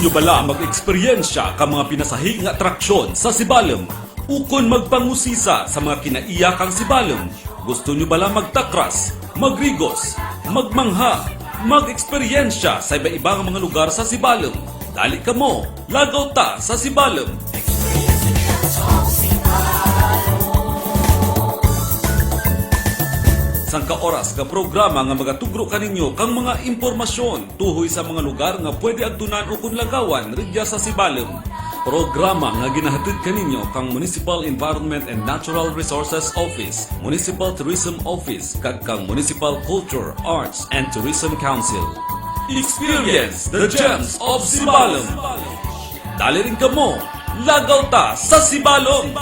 nyo bala mag-eksperyensya ka mga pinasahi nga atraksyon sa Sibalom? Ukon magpangusisa sa mga kinaiyakang Sibalom? Gusto nyo bala magtakras, magrigos, magmangha, mag-eksperyensya sa iba-ibang mga lugar sa Sibalom? Dali ka mo, lagaw ta sa Sibalom! Sangka oras ka programa nga magatugro kaninyo kang mga impormasyon tuhoy sa mga lugar nga pwede agtunan o kunlagawan ridya sa Sibalom. Programa nga ginahatid kaninyo kang Municipal Environment and Natural Resources Office, Municipal Tourism Office, kag kang Municipal Culture, Arts and Tourism Council. Experience the gems of Sibalom! Dali rin ka mo, lagaw ta sa Sibalom!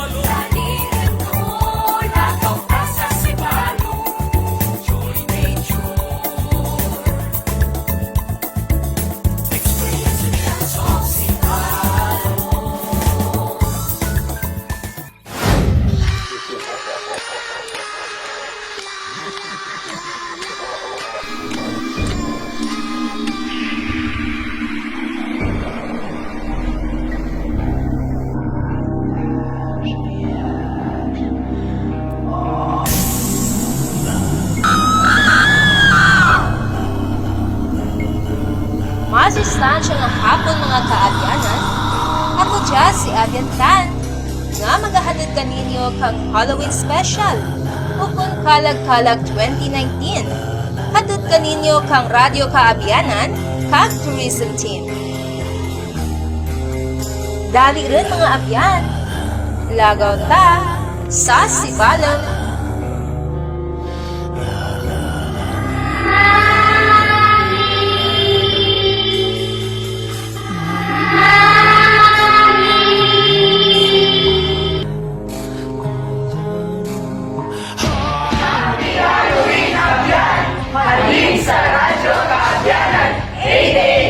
Masustansya nga hapon mga kaabyanan, ako dyan si Abyan Tan, nga maghahatid kaninyo kang Halloween Special, Ukon Kalag-Kalag 2019. Hatid kaninyo kang Radyo Kaabyanan, kag Tourism Team. Dali rin mga abyan, lagaw ta sa Sibalom. Sa Radyo Kaabyanan,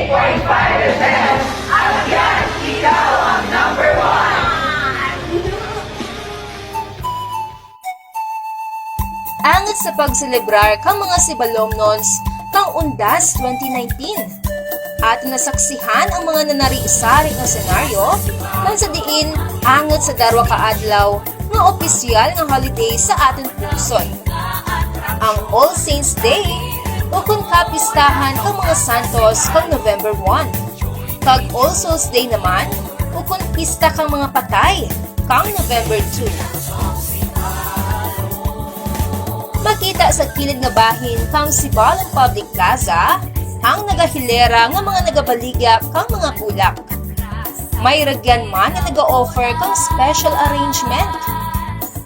88.5 FM. Abyan, ikaw ang number one. Angat sa pagselebrar kang mga Sibalom Nons kang Undas 2019. At nasaksihan ang mga nanari-isari ng senaryo kang sa diin angat sa darwa kaadlaw nga opisyal nga holiday sa aton pusoy. Ang All Saints Day o kung kapistahan kang mga santos kang November 1. Kag All Souls Day naman o kung pista kang mga patay kang November 2. Makita sa kilid nga bahin kang Sibalom Public Plaza ang nagahilera nga mga nagabaligya kang mga bulak. May ragyan man na naga-offer kang special arrangement.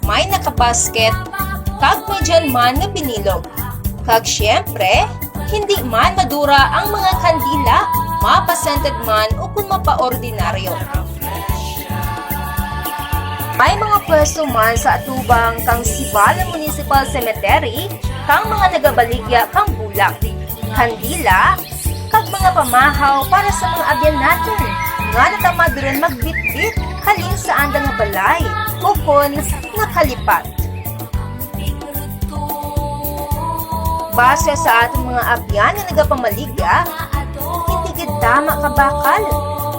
May nakabasket kag may dyan man nga pinilog. Kag syempre, hindi man madura ang mga kandila, mapasented man o kung mapaordinaryo. May mga pwesto man sa atubang kang Sibalom Municipal Cemetery, kang mga nagabaligya kang bulak, kandila, kag mga pamahaw para sa mga abyan natin, nga natamad rin magbitbit halin sa anda nga balay, o kon nga kalipat. Base sa atong mga abyan na nagapamaligya, hindi gid tama kabakal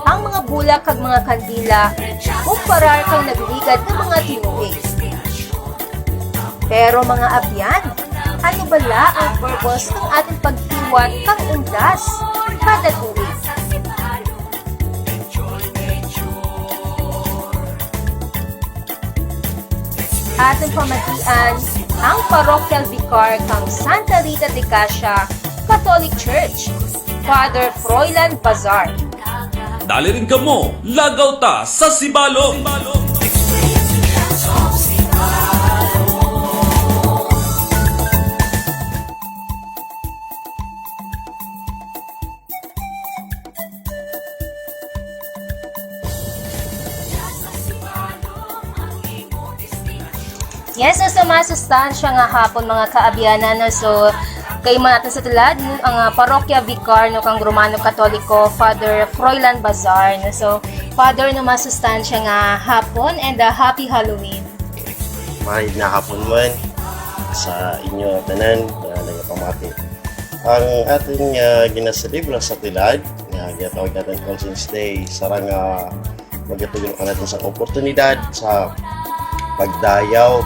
ang mga bulak kag mga kandila kumparar kang nagligad ng mga tinuig. Pero mga abyan, ano bala ang purpose ng ating pagtiwat kang undas kada tuig? Ating pamatian ang Parochial Vicar kang Santa Rita de Casia Catholic Church, Father Froilan Bazar. Dali rin ka mo, lagaw ta sa Sibalom! Yes, so masustansya nga hapon mga kaabyanan. So, kay natin sa tulad ang Parokya Vicar no kang Romano Katoliko, Father Froilan Bazar. No? So, Father, no masustansya nga hapon and happy Halloween. Mahid na hapon man sa inyo tanan na nagapamati. Ang ating ginasalibra sa tilad ginatawag natin All Saints Day. Sarang magatugon ka natin sa oportunidad sa pagdayaw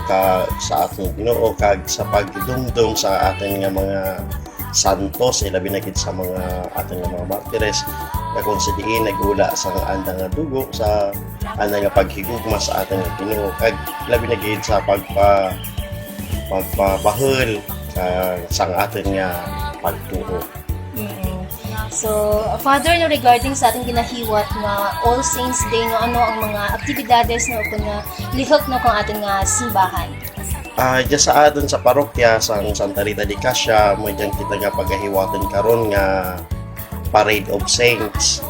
sa ating Ginoo kag sa pagdumdum sa ating nga mga santos, ilabi na gid sa mga ating nga mga martires na kung sa diin nagula sa andang nga dugo sa andang nga paghigugma sa ating nga Ginoo kag ilabi na gid sa pagpabahol sa ating nga pagtuo. So, Father, no, regarding sa ating ginahiwat nga All Saints Day, no, ano ang mga aktibidades no, kung lihok no, kung ating nga simbahan? Diyan sa atin sa parokya sa Santa Rita de Casia, mo diyan kita nga paghiwaton karon nga Parade of Saints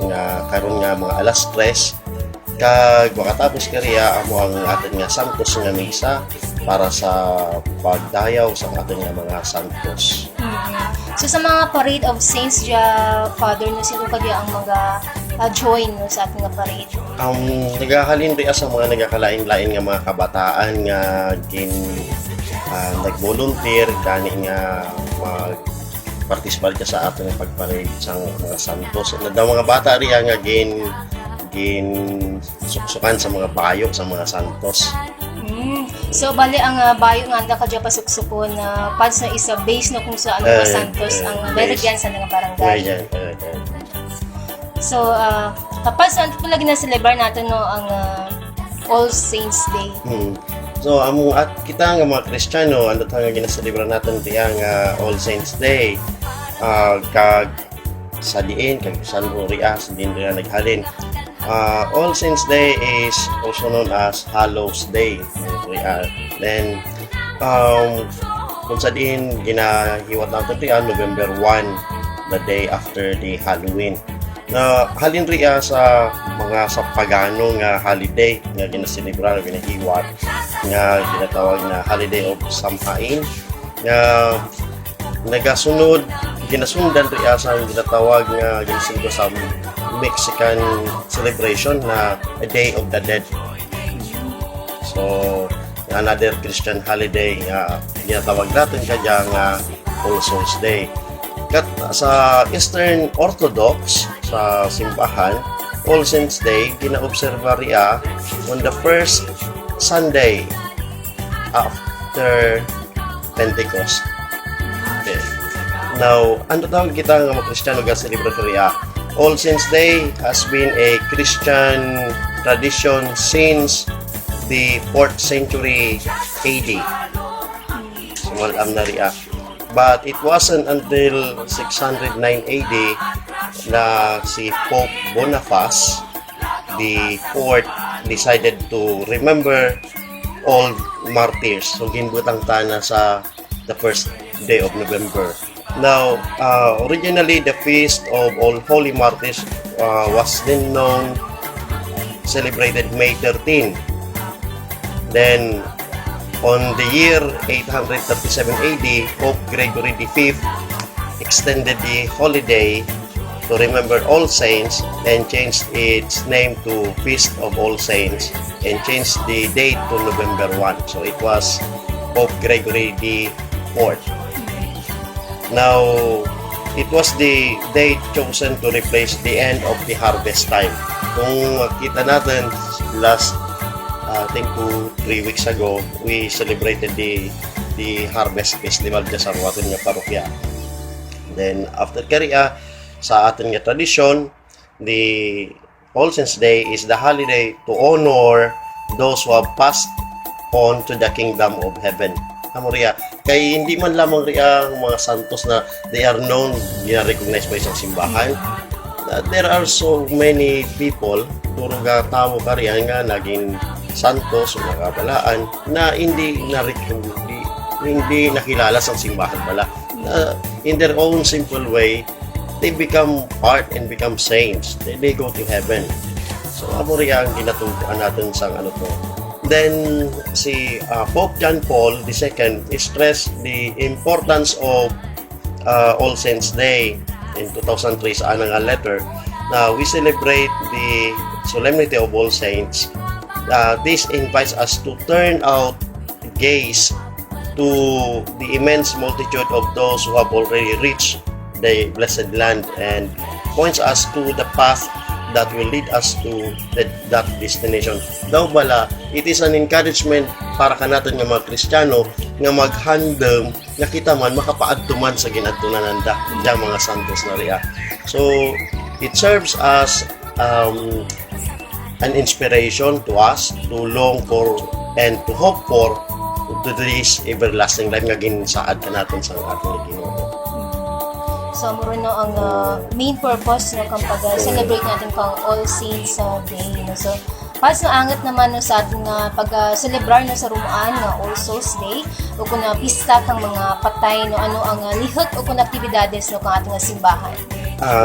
nga karon nga mga alas 3 kag makatapos kariya amo ang atin nga santos nga misa para sa pagdayaw sa atin nga mga santos. So sa mga Parade of Saints Father, no, sino kaya ang mga join no, sa ating nga parade? Nagahalin rin sa mga nagakalain-lain nga mga kabataan nga nag-volunteer gani nga mag-participate ka sa atin nga pagparade sa mga santos. Daw mga bata riya nga suksukan sa mga bayo sa mga santos. So bali ang bayo nga anda kadya pasuksukon na pads na isa base no kung sa mga santos ang berigyan sa mga barangay. So kapag saan po lagi na-celebrate natin no ang All Saints Day. So kita nga mga Kristiyano ando nga gina-celebrate natin tiyang All Saints Day. Kag sa diin kag San Gloria sa din rin naghalin. All Saints Day is also known as Hallows Day. Then, kung sa din, ginahiwat natin ito November 1, the day after the Halloween. Na halin riya sa mga sa pagano nga holiday nga ginaselebrar nga ginahiwat nga ginatawag na Holiday of Samhain nga ginasundan riya sa ginatawag nga ginaselebrar sa Mexican celebration na a Day of the Dead. So, another Christian holiday nga ginatawag natin kaya nga All Souls Day. Kat sa Eastern Orthodox sa simbahan, All Saints Day ginaobserba riya on the first Sunday after Pentecost. Okay. Now, ano tawag kita nga mga Kristiyano ga celebrate riya? All Saints Day has been a Christian tradition since the 4th century AD. Small amnaria. But it wasn't until 609 AD na si Pope Boniface the fourth decided to remember all martyrs. So ginbutang tana sa the first day of November. Now, originally the feast of all holy martyrs was then known celebrated May 13. Then, on the year 837 AD, Pope Gregory V extended the holiday to remember All Saints and changed its name to Feast of All Saints and changed the date to November 1. So, it was Pope Gregory IV. Now, it was the date chosen to replace the end of the harvest time. Kung kita natin last I think 2-3 weeks ago, we celebrated the Harvest Festival dyan sa ating nga parokya. Then, after kariya, sa ating nga tradisyon, the All Saints Day is the holiday to honor those who have passed on to the kingdom of heaven. Amoriya, kay hindi man lamang riya ang mga santos na they are known, gina-recognize by isang simbahan. There are so many people, puro ga tao kariya nga naging santos o nakabalaan na hindi nakilala sa simbahan pala. In their own simple way, they become part and become saints. They go to heaven. So, amo riya ang ginatutuan natin sa ano to. Then, si Pope John Paul II stressed the importance of All Saints Day in 2003 sa anang letter na we celebrate the solemnity of All Saints. This invites us to turn out gaze to the immense multitude of those who have already reached the blessed land and points us to the path that will lead us to that destination. Daw bala, it is an encouragement para kanaton nga mga Kristiyano nga maghandom nga kita man makapaadto man sa ginadtunananda diyang mga santos na riya. So it serves as an inspiration to us to long for and to hope for to this everlasting life nga ginsaad kanaton sa ating Ginoo. So, muro no ang main purpose no kang pag-celebrate natin kang All Saints Day. No? So, pas no angat naman no sa ating pag-celebrar no sa Rumaan nga All Souls Day o kung pista kang mga patay no ano ang lihok o kung aktibidades no kang ating simbahan.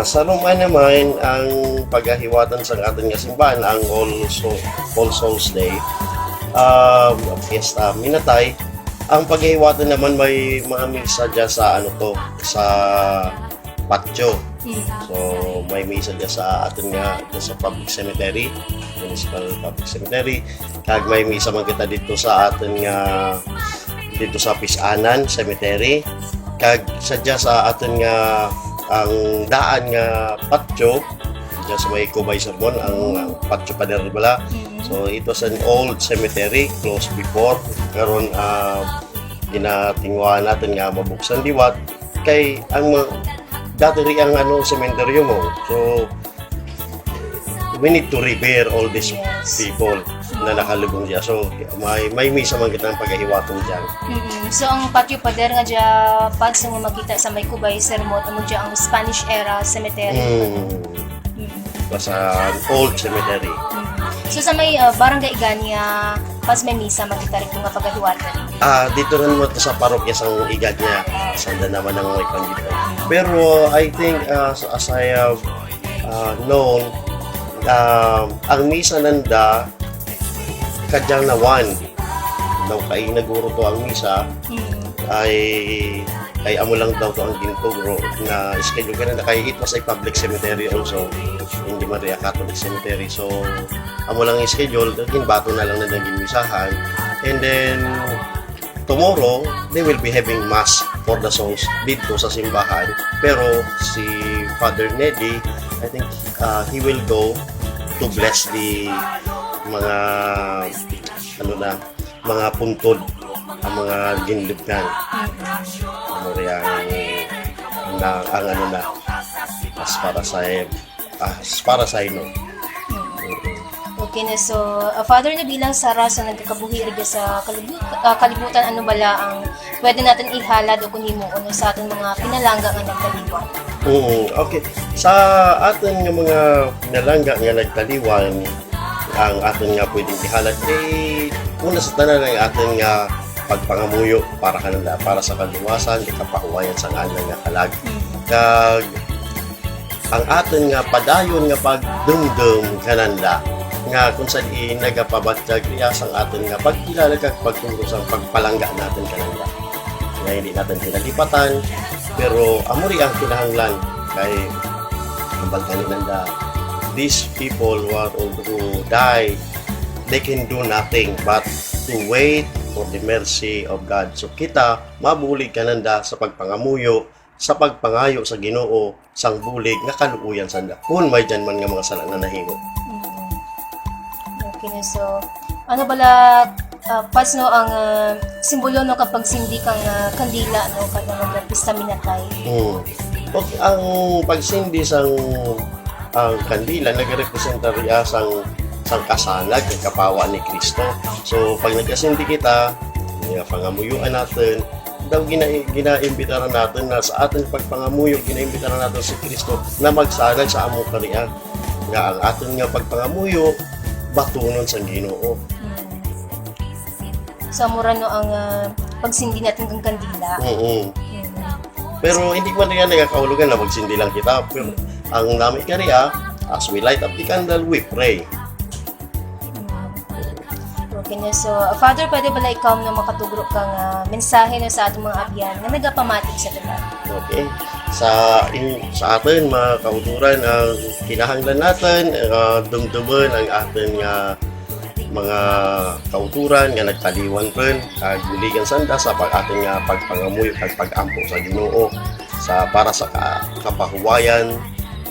Sa Roman naman, ang paghahiwatan sa ating simbahan ang All Souls Day, fiesta minatay. Ang paghihiwatan naman may mga misa dyan sa sa patio. So may misa dyan sa atin nga sa public cemetery, municipal public cemetery. Kag may misa man kita dito sa atin nga dito sa Pisanan Cemetery. Kag sadya sa atin nga ang daan nga patio dyan sa may Kubay Sermon, ang patio pader bala. So it was an old cemetery closed before. Karon ginatingwa natin nga mabuksan liwat kay ang dati rin ang cemetery mo. So we need to revere all these people na nakalugong diya. So may misa man kita ng paghihiwaton diyan. So ang patio pader nga dya pads nga makita sa may Kubay Sermon amo dya ang Spanish era cemetery. Sa old cemetery. So sa may barangay Iganya, pas may misa makita rin nga paghihiwatan. Dito rin mo sa parokya sang Iganya, sanda naman ang may dito. Pero I think as I have known, ang misa nanda kadyang na one. Daw kay naguro to ang misa ay amo lang daw to ang gintugro na schedule kanina kay it was a public cemetery also, hindi Maria Catholic Cemetery. So amo lang yung schedule, ginbato na lang na ginmisahan, and then tomorrow they will be having mass for the souls dito sa simbahan. Pero si Father Neddy, I think he will go to bless the mga mga puntod, ang mga ginlibgan. As para sa ino. Okay na, so Father na bilang Sara sa nagkakabuhi rin sa kalibutan, ano bala ang pwede natin ihalad o kunhimo ano sa ating mga pinalangga nga nagkaliwan? Okay. Sa atin nga mga pinalangga nga nagkaliwan, ang atin nga pwedeng ihalad una sa tanan ang atin nga pagpangamuyo para kanila, para sa kaluwasan, kapahuwayan sa nga kalag. Kag ang atin nga padayon nga pagdumdum kananda nga kung saan nagapabatag riyas ang atin nga pagkilala kag pagturo sa pagpalangga natin kananda. Nga hindi natin pinalipatan, pero amuri ang kinahanglan kay ang balkaninanda. These people who die, they can do nothing but to wait for the mercy of God. So kita mabulig kananda sa pagpangamuyo, sa pagpangayo sa Ginoo, sang bulig nga kaluuyan sanda. Kung may dyan man nga mga sala na nahimo. Okay na, so ano bala pas no ang simbolo no kapag sindi kang kandila no kada nagpista minatay. Okay, ang pagsindi sang ang kandila nagrepresenta riya sang kasanag ng kapawa ni Kristo. So pag nagkasindi kita, pangamuyuan natin, daw ginaimbitaran natin na sa ating pagpangamuyo, ginaimbitaran natin si Kristo na magsanag sa among kariya. Nga ang ating nga pagpangamuyo, batunon sa Ginoo. So mura no ang pagsindi natin ng kandila. Pero hindi man rin nagkakahulugan na magsindi lang kita. Pero ang namin kariya, as we light up the candle, we pray. Okay na, so Father, pwede bala ikaw na makatugro kang mensahe na sa atong mga abyan na nagapamatik sa lugar? Okay. Sa atin, mga kauturan, ang kinahanglan natin, dumduman ang atin mga kauturan nga nagkaliwan pen kag buligan sanda sa ating pagpangamuyo kag pag-ampo sa Ginoo para sa kapahuwayan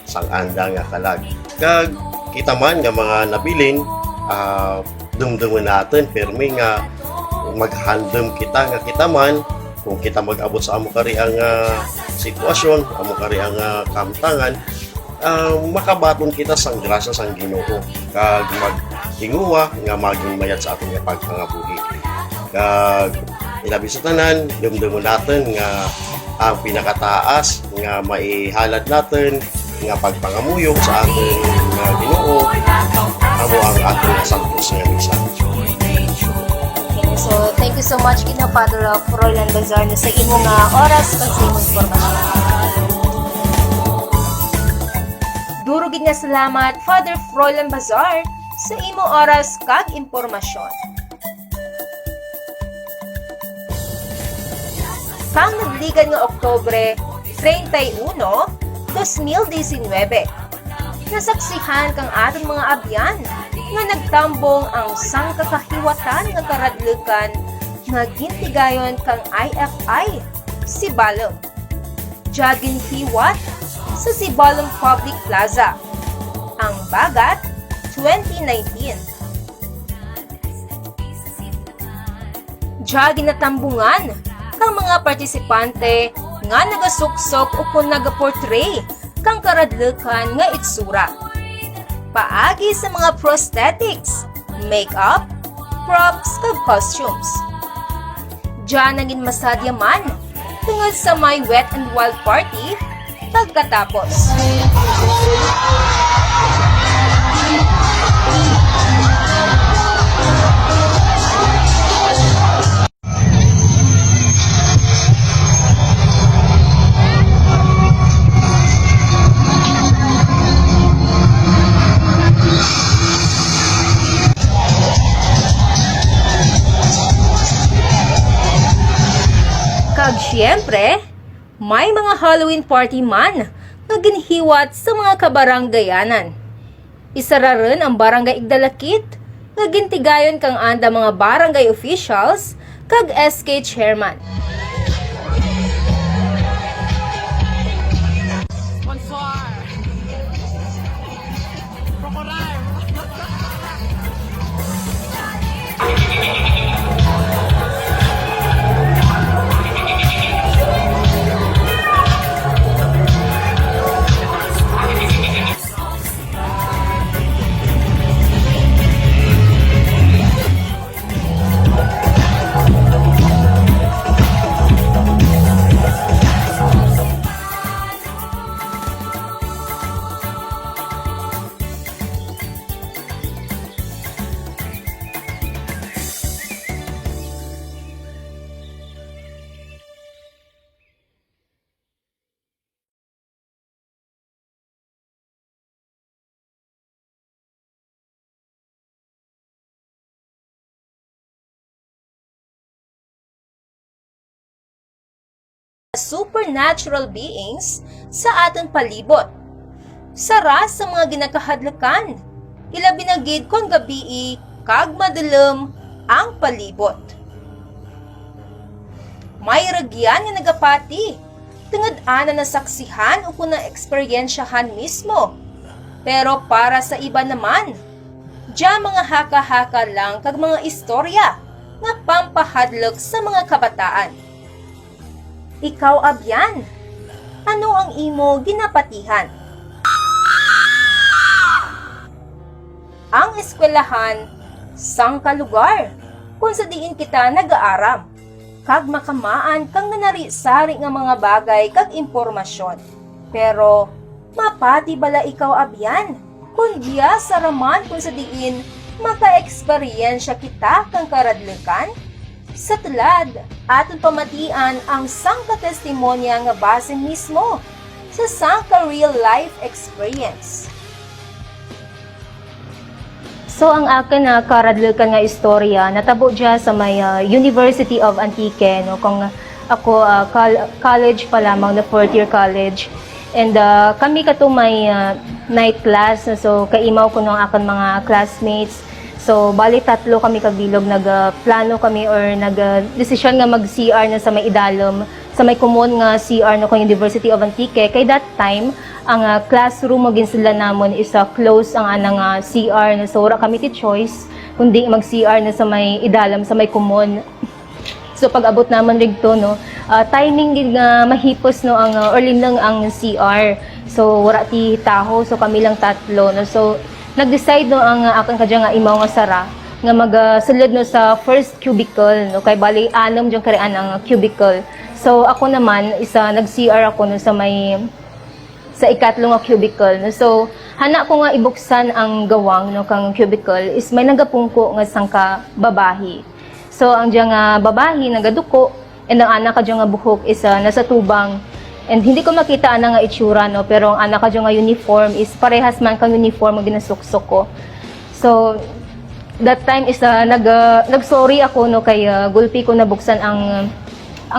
sang anda nga kalag. Kag kita man nga mga nabilin, dumduman natin permi nga maghandom kita nga kita man kung kita mag-abot sa amo kari ang sitwasyon, amo kari ang kamtangan, makabaton kita sang grasya sang Ginoo kag maghinguwa nga maging mayat sa ating pagpangabuhi. Kag ilabi sa tanan, dumduman natin nga ang pinakataas nga maihalad natin nga pagpangamuyog sa ating Ginoo amo ang ating santos nga misa. So, thank you so much kina Father Froilan Bazar na sa imo nga oras kag sa imong impormasyon. Durugid nga salamat Father Froilan Bazar sa imo oras kag impormasyon. Kang nagligan nga Oktubre 31, 2019, nasaksihan kang aton mga abyan nga nagtambong ang sangkakahiwatan nga karadlukan nga gintigayon kang IFI Sibalom. Jagin hiwat sa Sibalom Public Plaza. Ang bagat 2019. Jagin natambungan kang mga partisipante nga nagasuksok o kung nagaportray kang karadlukan nga itsura. Paagi sa mga prosthetics, makeup, props kag costumes. Diyan naging masadya man tungod sa may wet and wild party pagkatapos. Kag siyempre, may mga Halloween party man na ginhiwat sa mga kabaranggayanan. Isa ra rin ang barangay Igdalakit na gintigayon kang anda mga barangay officials kag SK chairman. Supernatural beings sa aton palibot. Sara sa mga ginakahadlakan, ilabi na gid kon gabii kag madulom ang palibot. May ragyan nga nagapati, tungod ana nasaksihan o kung na-eksperyensyahan mismo. Pero para sa iba naman, diya mga haka-haka lang kag mga istorya nga pampahadlok sa mga kabataan. Ikaw abyan, ano ang imo ginapatihan? Ang eskwelahan, sangka lugar, kung sa diin kita nag-aaram, kag makamaan kang nanari-sari nga mga bagay kag impormasyon. Pero, mapati bala ikaw abyan, kung diya sa raman kung sa diin maka-eksperyensya kita kang karadlukan? Sa tulad, aton pamatian ang sangka testimonya nga base mismo sa sangka real life experience. So ang akin na karadlukan nga istorya natabo dya sa may University of Antique, no, kung ako college pa lamang, na fourth year college, and kami kato may night class, so kaimaw ko ng akan mga classmates. So, bali tatlo kami kabilog, nagplano kami or nag-desisyon nga mag-CR na sa may idalom sa may common nga CR no kang University of Antique. Kay that time ang classroom mo ginsila namon is close ang anang CR no, so wala kami ti choice kundi mag CR na sa may idalam sa may common. So pag abot naman rigto no, timing gid nga mahipos no ang early lang ang CR. So wala ti taho, so kami lang tatlo no. So nag-decide no ang akan kadya nga imaw nga sara nga magsulod no sa first cubicle no, kay bali anom jung karian ang cubicle. So ako naman isa nag-CR ako no sa may sa ikatlong nga cubicle no. So hana ko nga ibuksan ang gawang no kang cubicle is may nagapungko nga sangka babahi. So ang diya nga babahi nagaduko and ang anak ka diya nga buhok is nasa tubang. And hindi ko makita ana nga itsura no, pero ang anak ka diya nga uniform is parehas man kang uniform nga ginasuksok ko. So that time is nag-sorry ako no kay gulpi ko nabuksan ang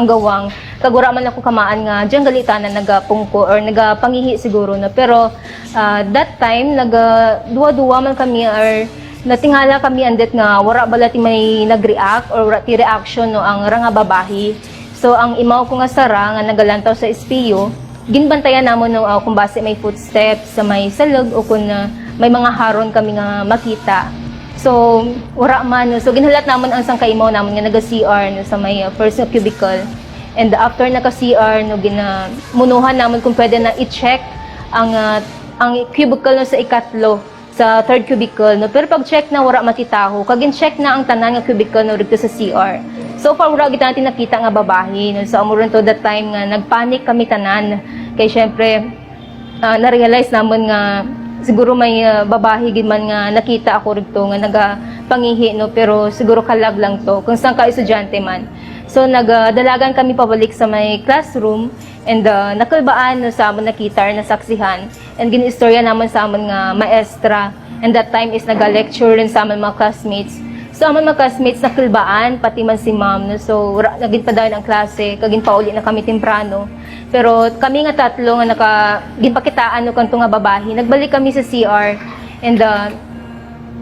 gawang. Kagura man ako kamaan nga diyan galitanan nagapungko or nagapangihi siguro no. Pero that time duwa-duwa man kami or natingala kami andet nga wala bala ti may nag-react or wala ti reaction no ang ranga babahi. So ang imaw ko nga sara nga nagalantaw sa SPU, ginbantayan namon no kung base may footsteps sa may salog o kung may mga haron kami nga makita. So wala man no. So ginhalat namon ang sang kaimaw namon nga naga-CR no sa may first cubicle. And after naka-CR no munuhan namon kung pwede na i-check ang cubicle no sa ikatlo sa third cubicle no, pero pag check na wala matitaho kagin check na ang tanan nga cubicle no dito sa CR. So far wala gid natin nakita nga babahi no. So amuron to that time nga nagpanic kami tanan kay syempre na-realize namon nga siguro may babahi gid man nga nakita ako rito nga nagapangihi no, pero siguro kalag lang to kung saan ka estudyante man. So nagdalagan kami pabalik sa may classroom and nakalbaan no, sa amon nakita na saksihan and ginistorya naman sa amon nga maestra, and that time is naga-lecture rin sa amon mga classmates. So amon mga classmates nakalbaan pati man si ma'am no. So nagin pa daw ang klase kagin pauli na kami temprano. Pero kami nga tatlo nga ginpakitaan no kanto nga babahi, nagbalik kami sa CR and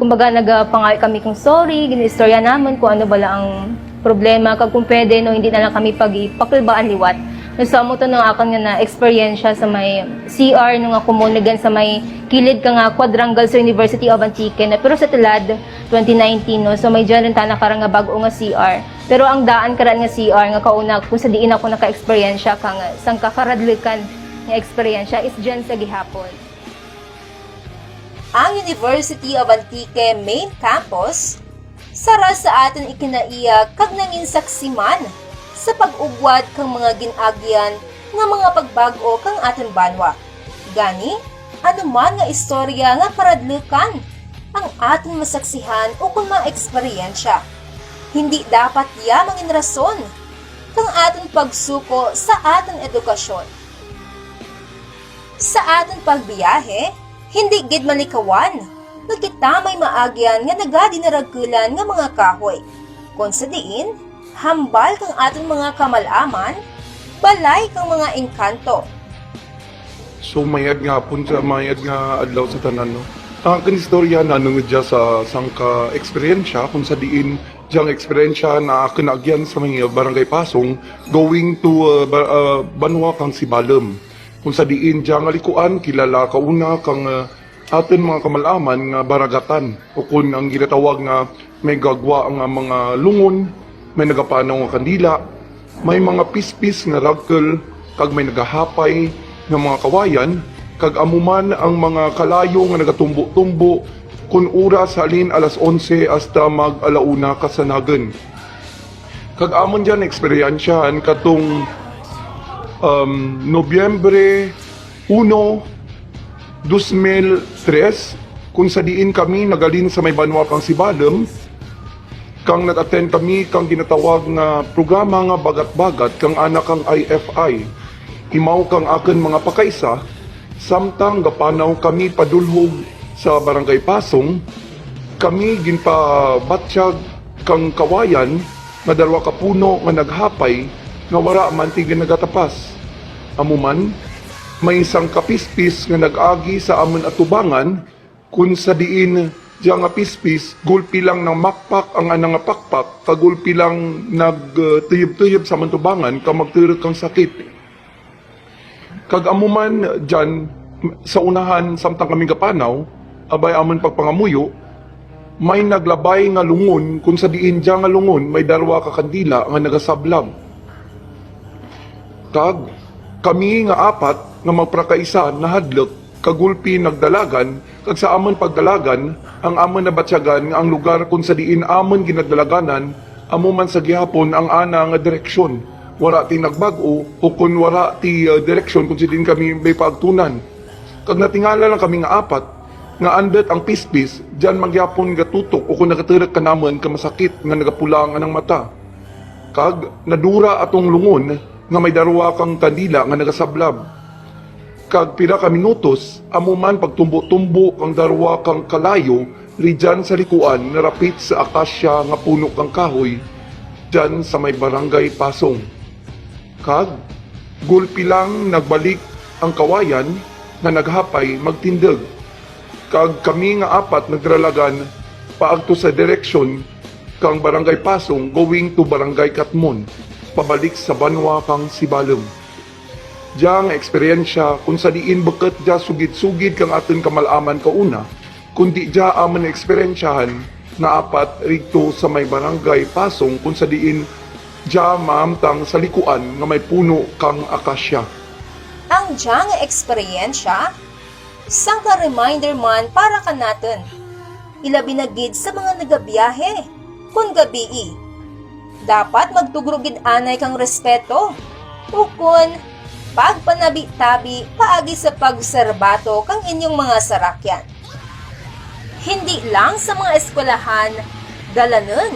kumbaga nagpangay kami kung sorry, ginistorya naman kung ano bala ang problema kag kung pwede no hindi na lang kami pagipakulbaan liwat. So amo to no akon nga na experience sa may CR no nga komunigan sa may kilid ka nga quadrangle sa University of Antique na, pero sa tulad 2019 no, so may dyan rin ta nakarang nga bag-o nga CR. Pero ang daan karan nga CR nga kauna kung sa diin ako naka-experience kang sang kakaradlikan nga experience is dyan sa gihapon. Ang University of Antique main campus sara sa aton ikinaiya kag nangin saksiman sa pag-ugwad kang mga ginagyan nga mga pagbago kang aton banwa. Gani, anuman nga istorya nga karadlukan ang aton masaksihan o kung ma-eksperyensya. Hindi dapat ya mangin rason kang aton pagsuko sa aton edukasyon. Sa aton pagbiyahe, hindi gid malikawan nga kita may maagyan nga nagadinaragkulan nga mga kahoy. Kung sa diin, hambal kang aton mga kamalaman, balay kang mga engkanto. So mayad nga adlaw sa tanan no. Ang kanistorya na nung dya sa sangka eksperyensya kung sa diin diyang eksperyensya na kinagyan sa mga barangay Pasong going to Banwa kang Sibalem. Kung sa diin diyang alikuan kilala kauna kang aton mga kamalaman nga baragatan o kung ang ginatawag nga may gagwa nga mga lungon, may nagapanaw nga kandila, may mga pispis nga ragkel, kag may nagahapay nga mga kawayan, kag amuman ang mga kalayo nga nagatumbo-tumbo kun oras halin alas 11 hasta mag-alauna kasanagan. Kag amon dyan eksperyensyahan katong Nobyembre 1, 2003, kung sa diin kami nagalin sa may Banwa kang Sibalem, kang nag-attend kami kang ginatawag nga programa nga bagat-bagat kang anak kang IFI. Imaw kang akin mga pakaisa, samtang gapanaw kami padulhog sa Barangay Pasong, kami ginpabatsyag kang kawayan nga dalwa ka puno nga naghapay nga wara man ti ginagatapas. Amuman, may isang kapispis nga nag-agi sa amon atubangan kun sa diin diya nga pispis, gulpi lang ng makpak ang anang nga pakpak, kagulpi lang nagtuyib-tuyib sa mantubangan, ka magturot kang sakit. Kag amuman dyan, sa unahan, samtang kaming kapanaw, abay amon pagpangamuyo, may naglabay nga lungon, kung sa diin diya nga lungon, may darwa ka kandila nga nagasablag. Kag, kami nga apat, nga magprakaisa, nahadlok, kagulpi nagdalagan, kag sa amon pagdalagan, ang amon nabatsyagan, nga ang lugar kung sa diin amon ginagdalaganan, amuman sa gihapon ang ana nga direksyon. Wala ti nagbago, o kung wala ti direksyon, kung sa diin kami may pagtunan. Kag natingala lang kami nga apat, nga andet ang pispis, dyan magyapon nga tutok o kung nakatirik ka naman ka masakit nga nagapulang anang mata. Kag nadura atong lungon nga may darwa kang kandila nga nagasablab. Kag pila ka minutos, amuman pagtumbo-tumbo kang darwa kang kalayo, ridyan sa likuan narapit sa akasya nga puno kang kahoy, dyan sa may barangay Pasong. Kag gulpi lang nagbalik ang kawayan nga naghapay magtindag. Kag kami nga apat nagralagan paagto sa direksyon kang Barangay Pasong going to Barangay Katmon, pabalik sa banwa kang Sibalom. Diyang eksperyensya kung sa diin bakat dya sugid-sugid kang aton kamalaman kauna, kundi dya aman na eksperyensyahan na apat rito sa may Barangay Pasong kung sa diin dya maamtang sa likuan nga may puno kang akasya. Ang diyang eksperyensya, sang ka-reminder man para ka natin. Ilabi na gid sa mga nagabiyahe, kung gabii. Dapat magtugrugid anay kang respeto, ukon pagpanabi-tabi paagi sa pagserbato kang inyong mga sarakyan. Hindi lang sa mga eskwelahan, dalanon,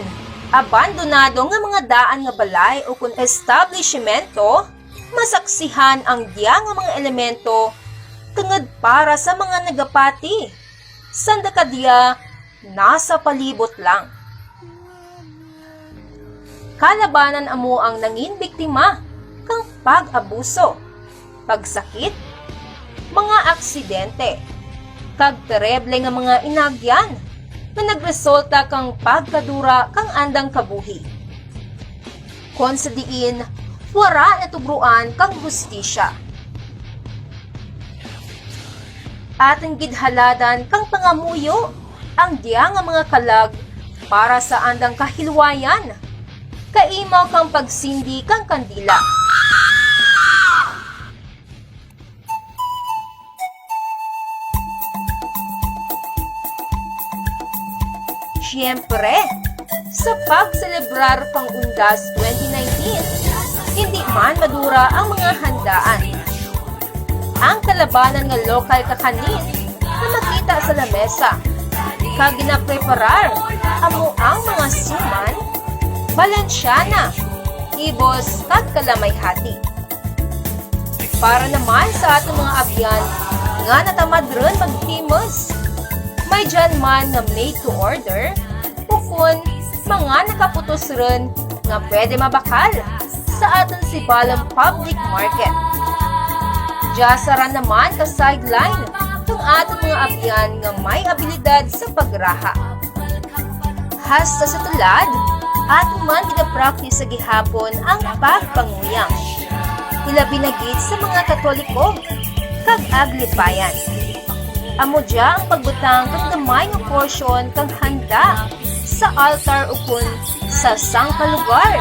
abandonado nga mga daan nga balay o kung establishmento, masaksihan ang diya nga mga elemento tungod para sa mga nagapati. Sanda kadya, nasa palibot lang. Kalabanan amo ang nangin biktima kang pag-abuso, pagsakit, mga aksidente, kag tereble nga mga inagyan na nagresulta kang pagkadura kang andang kabuhi. Kon sa diin, wara natubruan kang hustisya. Ating gidhaladan kang pangamuyo ang diya nga mga kalag para sa andang kahilwayan. Kaimaw kang pagsindi kang kandila. Siyempre, sa pagselebrar pang Undas 2019, hindi man madura ang mga handaan. Ang kalabanan nga lokal kakanin na makita sa lamesa. Kag ginapreparar amo ang mga suman, balansyana, ibos kag kalamayhati. Para naman sa atong mga abyan nga natamad ron mag-famous, may dyan man na made to order, ukon mga nakaputos ron nga pwede mabakal sa aton Sibalom Public Market. Diyasaran naman ka sideline ng ating mga abyan nga may abilidad sa pagraha. Hasta sa tulad, ating man gina-practice sa gihapon ang pagpanguyang. Ilabi na gid sa mga Katoliko, kag aglipayan. Amo diya ang pagbutang kag gamay nga porsyon kag handa sa altar ukon sa sangkalugar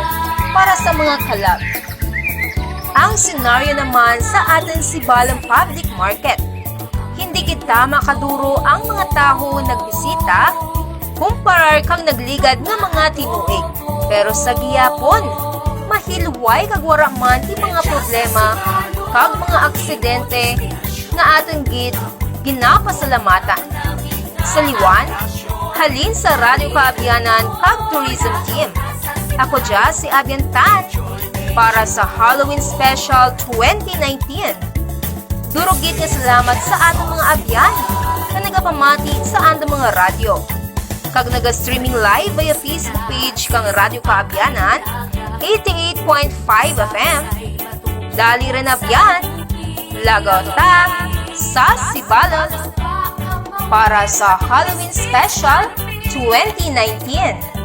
para sa mga kalag. Ang senaryo naman sa ating Sibalom Public Market. Hindi kita makaduro ang mga tao nagbisita kumparar kang nagligad ng mga tinuig. Pero sa giyapon, mahilway kag wara man ti mga problema kag mga aksidente nga ating ginapasalamatan. Sa liwan, halin sa Radyo Kaabyanan kag Tourism Team. Ako dya si Abyan Tan para sa Halloween Special 2019. Durugit nga salamat sa atong mga abyan na nagapamati sa andang mga radyo. Kag naga-streaming live via Facebook page kang Radyo Kaabyanan 88.5 FM. Dali rin abyan, lagaw ta sa Sibalom. para sa Halloween Special 2019.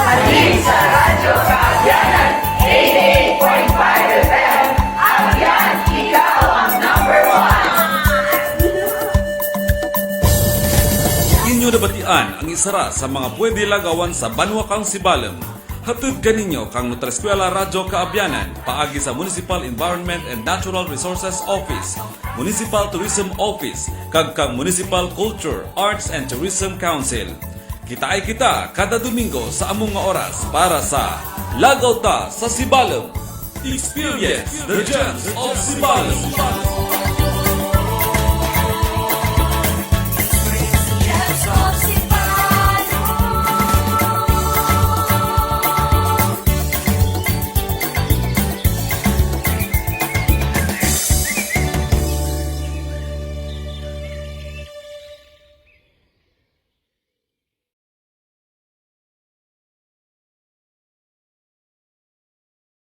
Halin sa Radyo Kaabyanan 88.5 FM. Abyan, ikaw ang number 1. Inyo nabatian ang isara sa mga pwede lagawan sa Banwakang Sibalem. Hatid kaninyo kang Nutreskwela Radyo Kaabyanan paagi sa Municipal Environment and Natural Resources Office, Municipal Tourism Office, kag kang Municipal Culture, Arts and Tourism Council. Kita ay kita kada Domingo sa among nga oras para sa Lagaw Ta sa Sibalem. Experience the gems of Sibalem.